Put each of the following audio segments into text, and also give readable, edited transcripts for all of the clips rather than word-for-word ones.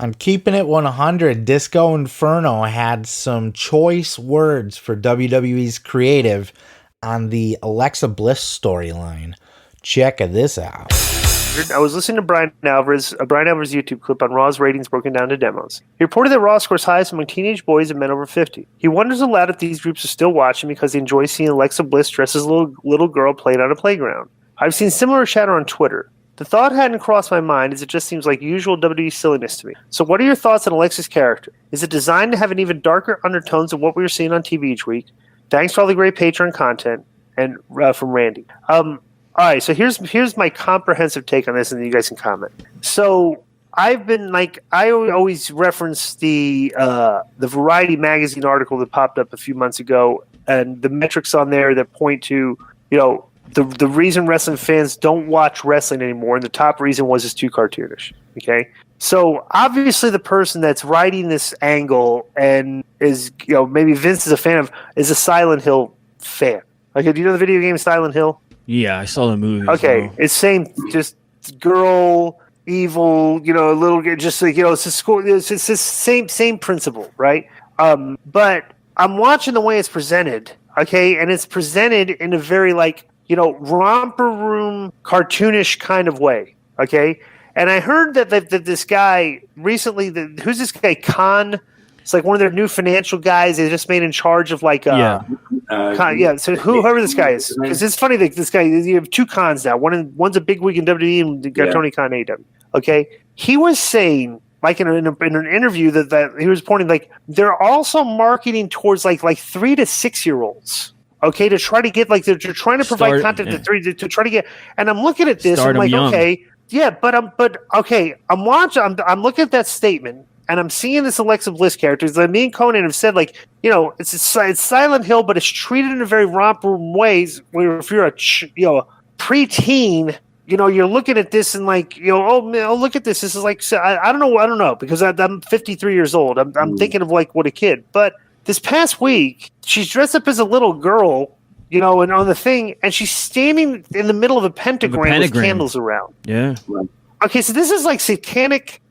On Keepin It 100, Disco Inferno had some choice words for WWE's creative on the Alexa Bliss storyline. Check this out. I was listening to Brian Alvarez YouTube clip on Raw's ratings broken down to demos. He reported that Raw scores highest among teenage boys and men over 50. He wonders aloud if these groups are still watching because they enjoy seeing Alexa Bliss dressed as a little girl playing on a playground. I've seen similar chatter on Twitter. The thought hadn't crossed my mind as it just seems like usual WWE silliness to me. So what are your thoughts on Alexa's character? Is it designed to have an even darker undertones than what we were seeing on TV each week? Thanks for all the great Patreon content. And from Randy. All right, so here's my comprehensive take on this, and then you guys can comment. So I've been I always reference the Variety magazine article that popped up a few months ago, and the metrics on there that point to the reason wrestling fans don't watch wrestling anymore, and the top reason was it's too cartoonish. Okay, so obviously the person that's writing this angle and is maybe Vince is a fan of is a Silent Hill fan. Okay, do you know the video game Silent Hill? Yeah, I saw the movie. Okay, so. It's same, just girl, evil, little, just like it's a school. It's the same principle, right? But I'm watching the way it's presented, okay, and it's presented in a very romper room, cartoonish kind of way, okay. And I heard that this guy recently, who's this guy Khan? It's like one of their new financial guys they just made in charge of So whoever this guy is, because it's funny that this guy, you have two Khans now. One's a big wig in WWE and you got Tony Khan AEW. Okay, he was saying in an interview that he was pointing they're also marketing towards like 3 to 6 year olds. Okay, to try to get they're trying to provide content to try to get. And I'm looking at this, I'm like, young. Okay, yeah, I'm watching, I'm looking at that statement. And I'm seeing this Alexa Bliss character. Me and Conan have said, it's Silent Hill, but it's treated in a very romper ways. Where if you're a preteen, you're looking at this and look at this. This is I don't know, because I'm 53 years old. I'm thinking of what a kid. But this past week, she's dressed up as a little girl, and on the thing, and she's standing in the middle of a pentagram with candles around. Yeah. Okay, so this is satanic.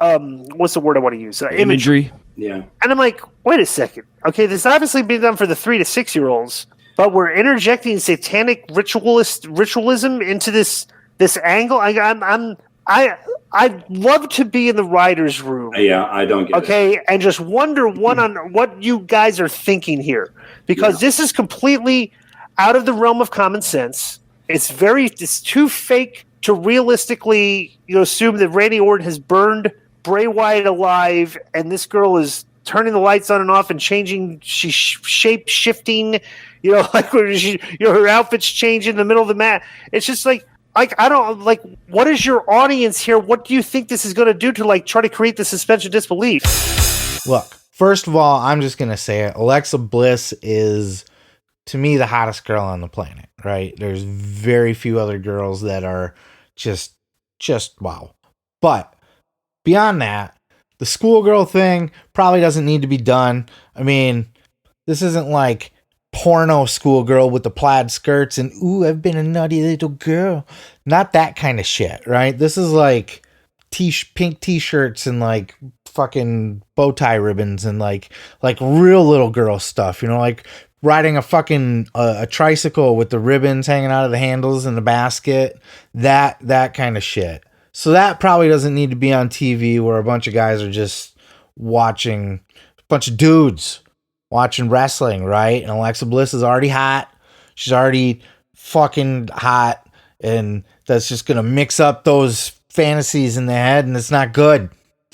What's the word I want to use? Imagery. Yeah. And I'm like, wait a second. Okay, this obviously being done for the 3 to 6 year olds, but we're interjecting satanic ritualism into this angle. I'd love to be in the writer's room. Yeah, I don't get it. Okay, and just wonder on what you guys are thinking here, because this is completely out of the realm of common sense. It's too fake to realistically assume that Randy Orton has burned Bray Wyatt alive, and this girl is turning the lights on and off and changing. She's shape shifting, her outfit's changing in the middle of the mat. It's just I don't what is your audience here? What do you think this is going to do to try to create the suspension of disbelief? Look, first of all, I'm just going to say it. Alexa Bliss is, to me, the hottest girl on the planet, right? There's very few other girls that are just wow. But beyond that, the schoolgirl thing probably doesn't need to be done. I mean, this isn't like porno schoolgirl with the plaid skirts and, ooh, I've been a naughty little girl. Not that kind of shit, right? This is pink t-shirts and fucking bow tie ribbons and like real little girl stuff, riding a tricycle with the ribbons hanging out of the handles and the basket, that kind of shit. So that probably doesn't need to be on TV where a bunch of guys are just watching, a bunch of dudes watching wrestling, right? And Alexa Bliss is already hot. She's already fucking hot. And that's just going to mix up those fantasies in the head, and it's not good.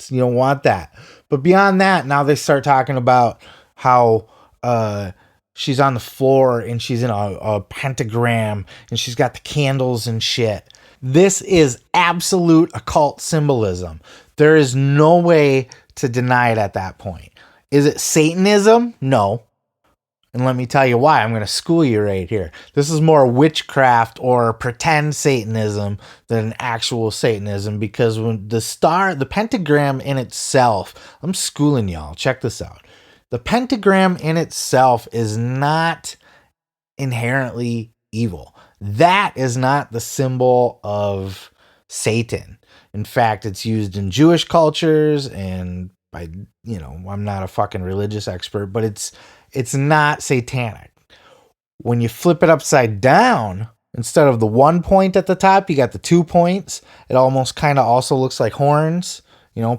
You don't want that. But beyond that, now they start talking about how she's on the floor and she's in a pentagram and she's got the candles and shit. This is absolute occult symbolism. There is no way to deny it at that point. Is it Satanism? No. And let me tell you why. I'm going to school you right here. This is more witchcraft or pretend Satanism than actual Satanism, because when the pentagram in itself, I'm schooling y'all. Check this out. The pentagram in itself is not inherently evil. That is not the symbol of Satan. In fact, it's used in Jewish cultures, and I'm not a fucking religious expert, but it's not satanic. When you flip it upside down, instead of the 1 point at the top, you got the 2 points. It almost kind of also looks like horns.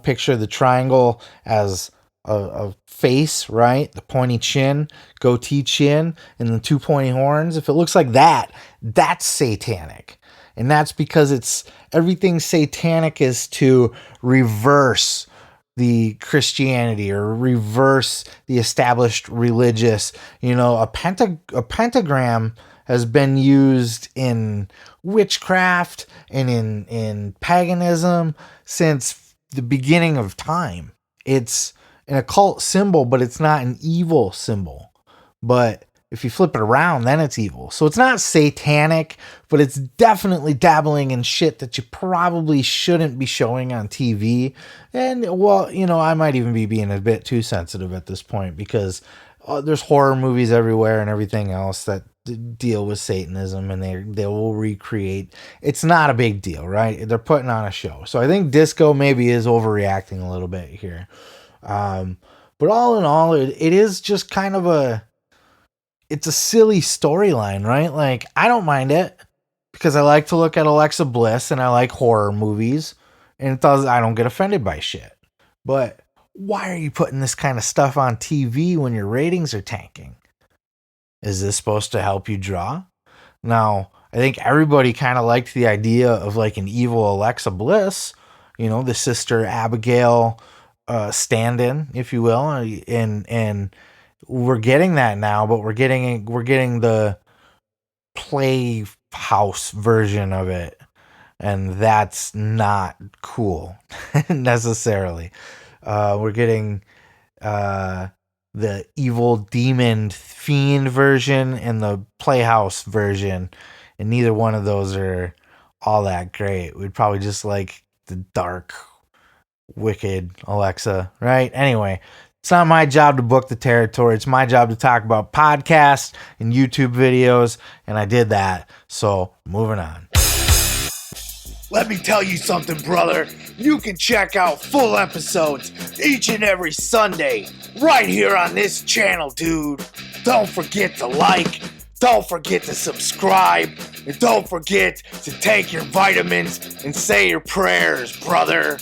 Picture the triangle as a face, right? The pointy chin, goatee chin, and the 2 pointy horns. If it looks like that, that's satanic. And that's because everything satanic is to reverse the Christianity or reverse the established religious. A pentagram has been used in witchcraft and in paganism since the beginning of time. It's an occult symbol, but it's not an evil symbol. But if you flip it around, then it's evil. So it's not satanic, but it's definitely dabbling in shit that you probably shouldn't be showing on TV. And, I might even be being a bit too sensitive at this point, because there's horror movies everywhere and everything else that deal with Satanism, and they will recreate. It's not a big deal, right? They're putting on a show. So I think disco maybe is overreacting a little bit here. But all in all, it is just kind of it's a silly storyline, right? Like, I don't mind it because I like to look at Alexa Bliss and I like horror movies, and I don't get offended by shit. But why are you putting this kind of stuff on TV when your ratings are tanking? Is this supposed to help you draw? Now, I think everybody kind of liked the idea of like an evil Alexa Bliss, the Sister Abigail stand-in, if you will, and we're getting that now, but we're getting the playhouse version of it, and that's not cool necessarily. We're getting the evil demon fiend version and the playhouse version, and neither one of those are all that great. We'd probably just like the dark, wicked Alexa, right? Anyway, it's not my job to book the territory. It's my job to talk about podcasts and YouTube videos, and I did that. So, moving on. Let me tell you something, brother. You can check out full episodes each and every Sunday right here on this channel, dude. Don't forget to like, don't forget to subscribe, and don't forget to take your vitamins and say your prayers, brother.